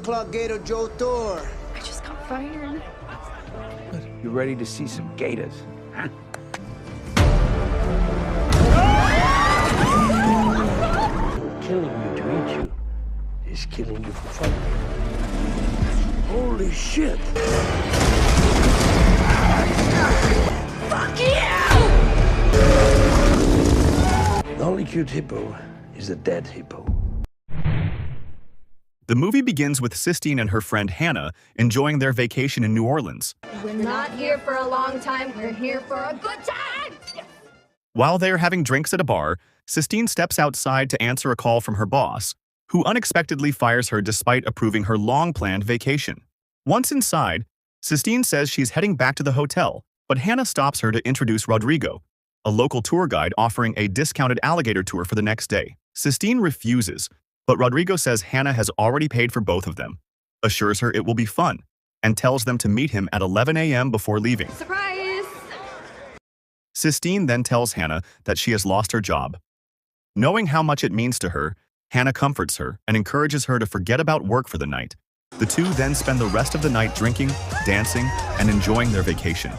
o'clock Gator Joe tour. I just got fired. You ready to see some gators, huh? Killing you to eat you is killing you for fun. Holy shit! Fuck you! The only cute hippo is a dead hippo. The movie begins with Sistine and her friend Hannah enjoying their vacation in New Orleans. We're not here for a long time, we're here for a good time! While they are having drinks at a bar, Sistine steps outside to answer a call from her boss, who unexpectedly fires her despite approving her long-planned vacation. Once inside, Sistine says she's heading back to the hotel, but Hannah stops her to introduce Rodrigo, a local tour guide offering a discounted alligator tour for the next day. Sistine refuses, but Rodrigo says Hannah has already paid for both of them, assures her it will be fun, and tells them to meet him at 11 a.m. before leaving. Surprise! Sistine then tells Hannah that she has lost her job. Knowing how much it means to her, Hannah comforts her and encourages her to forget about work for the night. The two then spend the rest of the night drinking, dancing, and enjoying their vacation.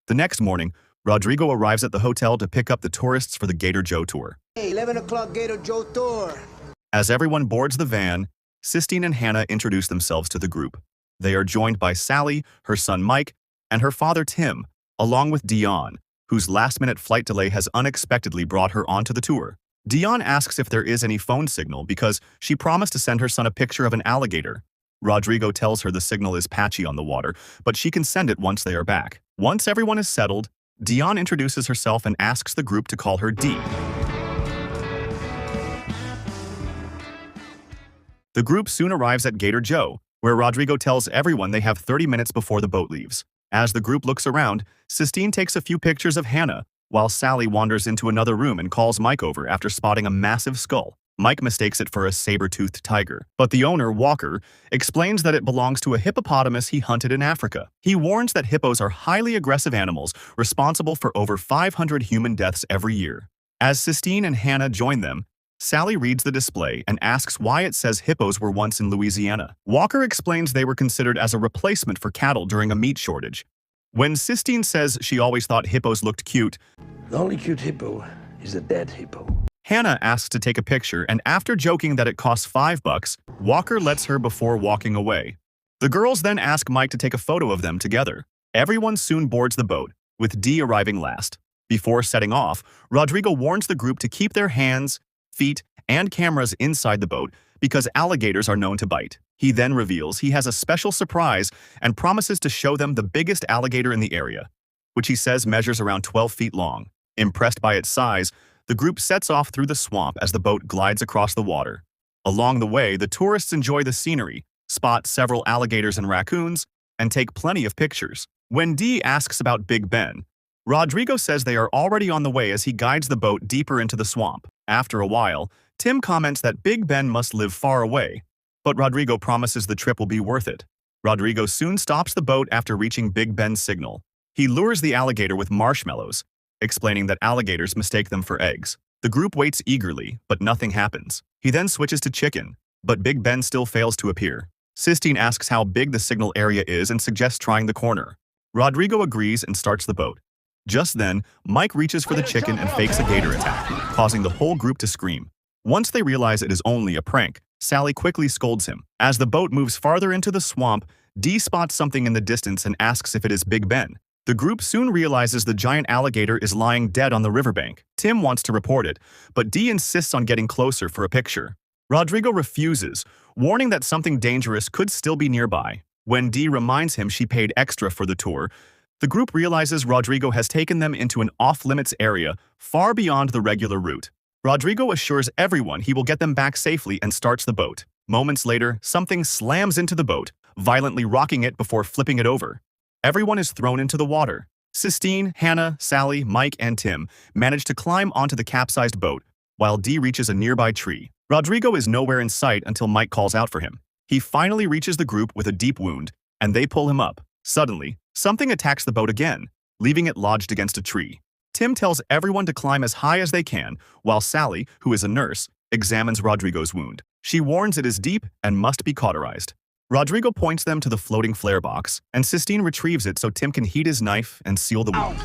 The next morning, Rodrigo arrives at the hotel to pick up the tourists for the Gator Joe tour. Hey, 11 o'clock Gator Joe tour. As everyone boards the van, Sistine and Hannah introduce themselves to the group. They are joined by Sally, her son Mike, and her father Tim, along with Dion, whose last-minute flight delay has unexpectedly brought her onto the tour. Dion asks if there is any phone signal because she promised to send her son a picture of an alligator. Rodrigo tells her the signal is patchy on the water, but she can send it once they are back. Once everyone is settled, Dion introduces herself and asks the group to call her Dee. The group soon arrives at Gator Joe, where Rodrigo tells everyone they have 30 minutes before the boat leaves. As the group looks around, Sistine takes a few pictures of Hannah, while Sally wanders into another room and calls Mike over after spotting a massive skull. Mike mistakes it for a saber-toothed tiger, but the owner, Walker, explains that it belongs to a hippopotamus he hunted in Africa. He warns that hippos are highly aggressive animals responsible for over 500 human deaths every year. As Sistine and Hannah join them, Sally reads the display and asks why it says hippos were once in Louisiana. Walker explains they were considered as a replacement for cattle during a meat shortage. When Sistine says she always thought hippos looked cute, The only cute hippo is a dead hippo. Hannah asks to take a picture, and after joking that it costs $5, Walker lets her before walking away. The girls then ask Mike to take a photo of them together. Everyone soon boards the boat, with Dee arriving last. Before setting off, Rodrigo warns the group to keep their hands, feet, and cameras inside the boat because alligators are known to bite. He then reveals he has a special surprise and promises to show them the biggest alligator in the area, which he says measures around 12 feet long. Impressed by its size, the group sets off through the swamp as the boat glides across the water. Along the way, the tourists enjoy the scenery, spot several alligators and raccoons, and take plenty of pictures. When Dee asks about Big Ben, Rodrigo says they are already on the way as he guides the boat deeper into the swamp. After a while, Tim comments that Big Ben must live far away, but Rodrigo promises the trip will be worth it. Rodrigo soon stops the boat after reaching Big Ben's signal. He lures the alligator with marshmallows, explaining that alligators mistake them for eggs. The group waits eagerly, but nothing happens. He then switches to chicken, but Big Ben still fails to appear. Sistine asks how big the signal area is and suggests trying the corner. Rodrigo agrees and starts the boat. Just then, Mike reaches for the chicken and fakes a gator attack, causing the whole group to scream. Once they realize it is only a prank, Sally quickly scolds him. As the boat moves farther into the swamp, Dee spots something in the distance and asks if it is Big Ben. The group soon realizes the giant alligator is lying dead on the riverbank. Tim wants to report it, but Dee insists on getting closer for a picture. Rodrigo refuses, warning that something dangerous could still be nearby. When Dee reminds him she paid extra for the tour, the group realizes Rodrigo has taken them into an off-limits area far beyond the regular route. Rodrigo assures everyone he will get them back safely and starts the boat. Moments later, something slams into the boat, violently rocking it before flipping it over. Everyone is thrown into the water. Sistine, Hannah, Sally, Mike, and Tim manage to climb onto the capsized boat, while Dee reaches a nearby tree. Rodrigo is nowhere in sight until Mike calls out for him. He finally reaches the group with a deep wound, and they pull him up. Suddenly, something attacks the boat again, leaving it lodged against a tree. Tim tells everyone to climb as high as they can, while Sally, who is a nurse, examines Rodrigo's wound. She warns it is deep and must be cauterized. Rodrigo points them to the floating flare box, and Sistine retrieves it so Tim can heat his knife and seal the wound.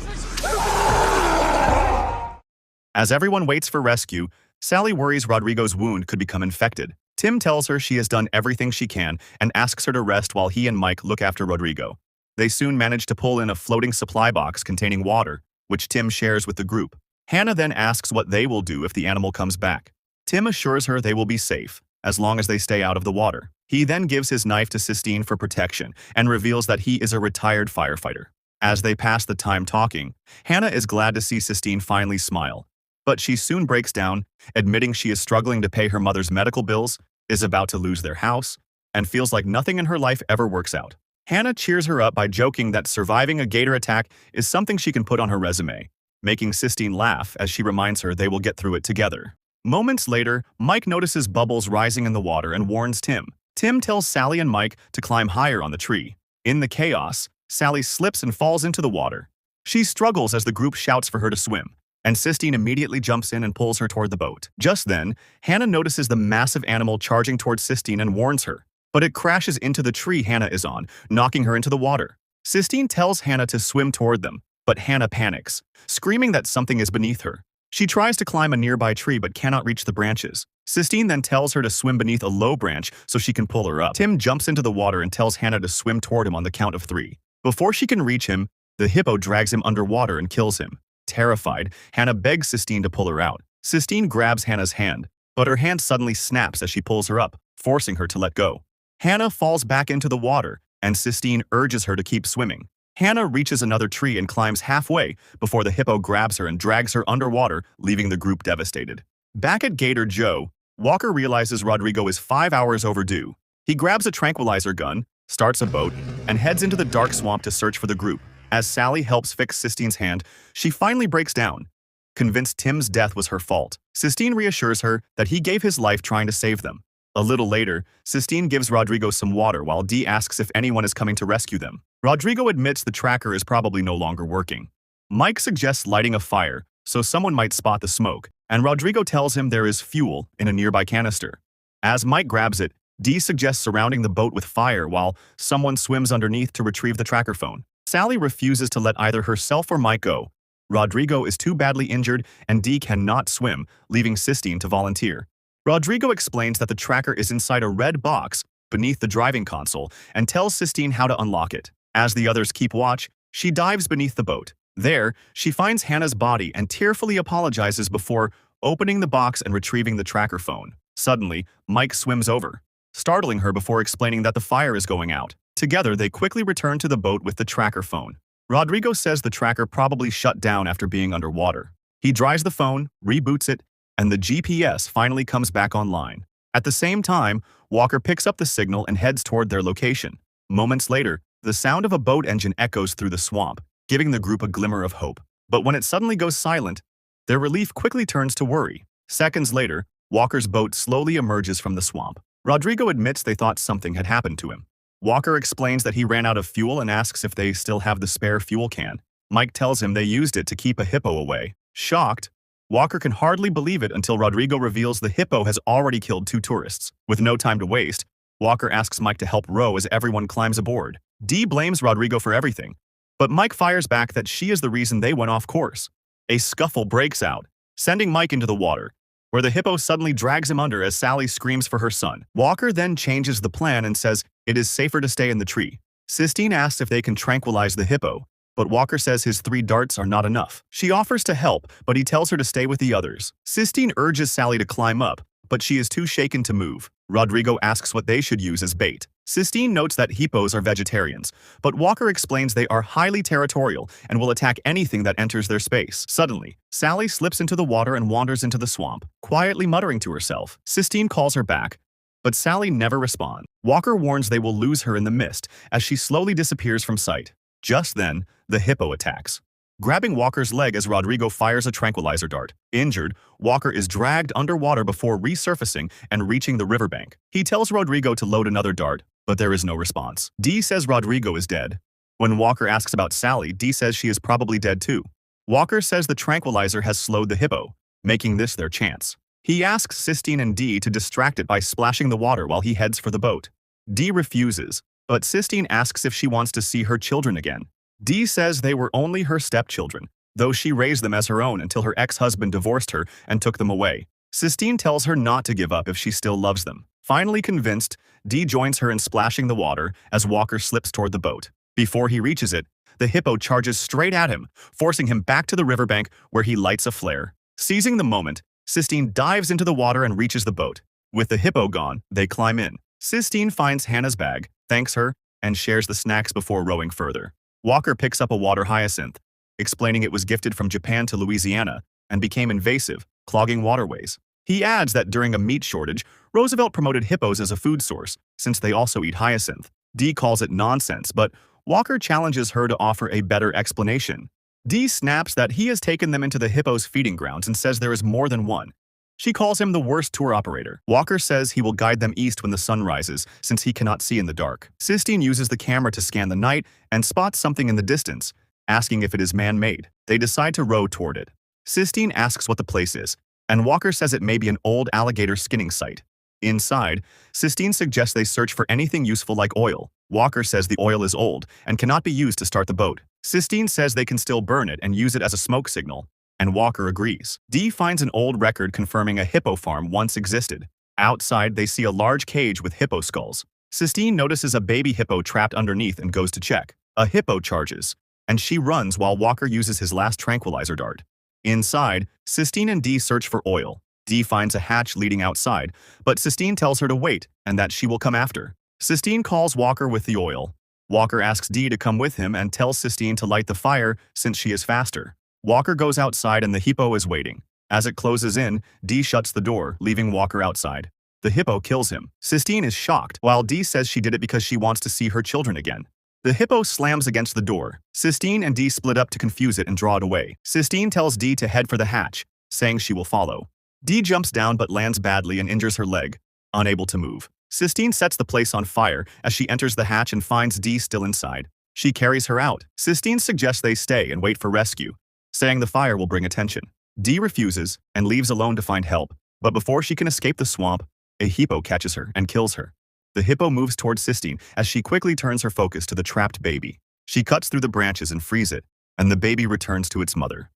As everyone waits for rescue, Sally worries Rodrigo's wound could become infected. Tim tells her she has done everything she can and asks her to rest while he and Mike look after Rodrigo. They soon manage to pull in a floating supply box containing water, which Tim shares with the group. Hannah then asks what they will do if the animal comes back. Tim assures her they will be safe, as long as they stay out of the water. He then gives his knife to Sistine for protection and reveals that he is a retired firefighter. As they pass the time talking, Hannah is glad to see Sistine finally smile. But she soon breaks down, admitting she is struggling to pay her mother's medical bills, is about to lose their house, and feels like nothing in her life ever works out. Hannah cheers her up by joking that surviving a gator attack is something she can put on her resume, making Sistine laugh as she reminds her they will get through it together. Moments later, Mike notices bubbles rising in the water and warns Tim. Tim tells Sally and Mike to climb higher on the tree. In the chaos, Sally slips and falls into the water. She struggles as the group shouts for her to swim, and Sistine immediately jumps in and pulls her toward the boat. Just then, Hannah notices the massive animal charging towards Sistine and warns her, but it crashes into the tree Hannah is on, knocking her into the water. Sistine tells Hannah to swim toward them, but Hannah panics, screaming that something is beneath her. She tries to climb a nearby tree but cannot reach the branches. Sistine then tells her to swim beneath a low branch so she can pull her up. Tim jumps into the water and tells Hannah to swim toward him on the count of 3. Before she can reach him, the hippo drags him underwater and kills him. Terrified, Hannah begs Sistine to pull her out. Sistine grabs Hannah's hand, but her hand suddenly snaps as she pulls her up, forcing her to let go. Hannah falls back into the water, and Sistine urges her to keep swimming. Hannah reaches another tree and climbs halfway before the hippo grabs her and drags her underwater, leaving the group devastated. Back at Gator Joe, Walker realizes Rodrigo is 5 hours overdue. He grabs a tranquilizer gun, starts a boat, and heads into the dark swamp to search for the group. As Sally helps fix Sistine's hand, she finally breaks down, convinced Tim's death was her fault. Sistine reassures her that he gave his life trying to save them. A little later, Sistine gives Rodrigo some water while Dee asks if anyone is coming to rescue them. Rodrigo admits the tracker is probably no longer working. Mike suggests lighting a fire so someone might spot the smoke, and Rodrigo tells him there is fuel in a nearby canister. As Mike grabs it, Dee suggests surrounding the boat with fire while someone swims underneath to retrieve the tracker phone. Sally refuses to let either herself or Mike go. Rodrigo is too badly injured and Dee cannot swim, leaving Sistine to volunteer. Rodrigo explains that the tracker is inside a red box beneath the driving console and tells Sistine how to unlock it. As the others keep watch, she dives beneath the boat. There, she finds Hannah's body and tearfully apologizes before opening the box and retrieving the tracker phone. Suddenly, Mike swims over, startling her before explaining that the fire is going out. Together, they quickly return to the boat with the tracker phone. Rodrigo says the tracker probably shut down after being underwater. He dries the phone, reboots it, and the GPS finally comes back online. At the same time, Walker picks up the signal and heads toward their location. Moments later, the sound of a boat engine echoes through the swamp, giving the group a glimmer of hope. But when it suddenly goes silent, their relief quickly turns to worry. Seconds later, Walker's boat slowly emerges from the swamp. Rodrigo admits they thought something had happened to him. Walker explains that he ran out of fuel and asks if they still have the spare fuel can. Mike tells him they used it to keep a hippo away. Shocked, Walker can hardly believe it until Rodrigo reveals the hippo has already killed 2 tourists. With no time to waste, Walker asks Mike to help row as everyone climbs aboard. Dee blames Rodrigo for everything, but Mike fires back that she is the reason they went off course. A scuffle breaks out, sending Mike into the water, where the hippo suddenly drags him under as Sally screams for her son. Walker then changes the plan and says it is safer to stay in the tree. Sistine asks if they can tranquilize the hippo, but Walker says his 3 darts are not enough. She offers to help, but he tells her to stay with the others. Sistine urges Sally to climb up, but she is too shaken to move. Rodrigo asks what they should use as bait. Sistine notes that hippos are vegetarians, but Walker explains they are highly territorial and will attack anything that enters their space. Suddenly, Sally slips into the water and wanders into the swamp, quietly muttering to herself. Sistine calls her back, but Sally never responds. Walker warns they will lose her in the mist as she slowly disappears from sight. Just then, the hippo attacks, grabbing Walker's leg as Rodrigo fires a tranquilizer dart. Injured, Walker is dragged underwater before resurfacing and reaching the riverbank. He tells Rodrigo to load another dart, but there is no response. Dee says Rodrigo is dead. When Walker asks about Sally, Dee says she is probably dead too. Walker says the tranquilizer has slowed the hippo, making this their chance. He asks Sistine and Dee to distract it by splashing the water while he heads for the boat. Dee refuses, but Sistine asks if she wants to see her children again. Dee says they were only her stepchildren, though she raised them as her own until her ex-husband divorced her and took them away. Sistine tells her not to give up if she still loves them. Finally convinced, Dee joins her in splashing the water as Walker slips toward the boat. Before he reaches it, the hippo charges straight at him, forcing him back to the riverbank where he lights a flare. Seizing the moment, Sistine dives into the water and reaches the boat. With the hippo gone, they climb in. Sistine finds Hannah's bag, thanks her, and shares the snacks before rowing further. Walker picks up a water hyacinth, explaining it was gifted from Japan to Louisiana and became invasive, clogging waterways. He adds that during a meat shortage, Roosevelt promoted hippos as a food source, since they also eat hyacinth. Dee calls it nonsense, but Walker challenges her to offer a better explanation. Dee snaps that he has taken them into the hippo's feeding grounds and says there is more than one. She calls him the worst tour operator. Walker says he will guide them east when the sun rises, since he cannot see in the dark. Sistine uses the camera to scan the night and spots something in the distance, asking if it is man-made. They decide to row toward it. Sistine asks what the place is, and Walker says it may be an old alligator skinning site. Inside, Sistine suggests they search for anything useful like oil. Walker says the oil is old and cannot be used to start the boat. Sistine says they can still burn it and use it as a smoke signal, and Walker agrees. Dee finds an old record confirming a hippo farm once existed. Outside, they see a large cage with hippo skulls. Sistine notices a baby hippo trapped underneath and goes to check. A hippo charges, and she runs while Walker uses his last tranquilizer dart. Inside, Sistine and Dee search for oil. Dee finds a hatch leading outside, but Sistine tells her to wait and that she will come after. Sistine calls Walker with the oil. Walker asks Dee to come with him and tells Sistine to light the fire since she is faster. Walker goes outside and the hippo is waiting. As it closes in, Dee shuts the door, leaving Walker outside. The hippo kills him. Sistine is shocked, while Dee says she did it because she wants to see her children again. The hippo slams against the door. Sistine and Dee split up to confuse it and draw it away. Sistine tells Dee to head for the hatch, saying she will follow. Dee jumps down but lands badly and injures her leg, unable to move. Sistine sets the place on fire as she enters the hatch and finds Dee still inside. She carries her out. Sistine suggests they stay and wait for rescue, saying the fire will bring attention. Dee refuses and leaves alone to find help, but before she can escape the swamp, a hippo catches her and kills her. The hippo moves towards Sistine as she quickly turns her focus to the trapped baby. She cuts through the branches and frees it, and the baby returns to its mother.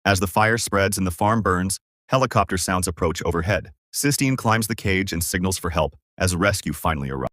As the fire spreads and the farm burns, helicopter sounds approach overhead. Sistine climbs the cage and signals for help as rescue finally arrives.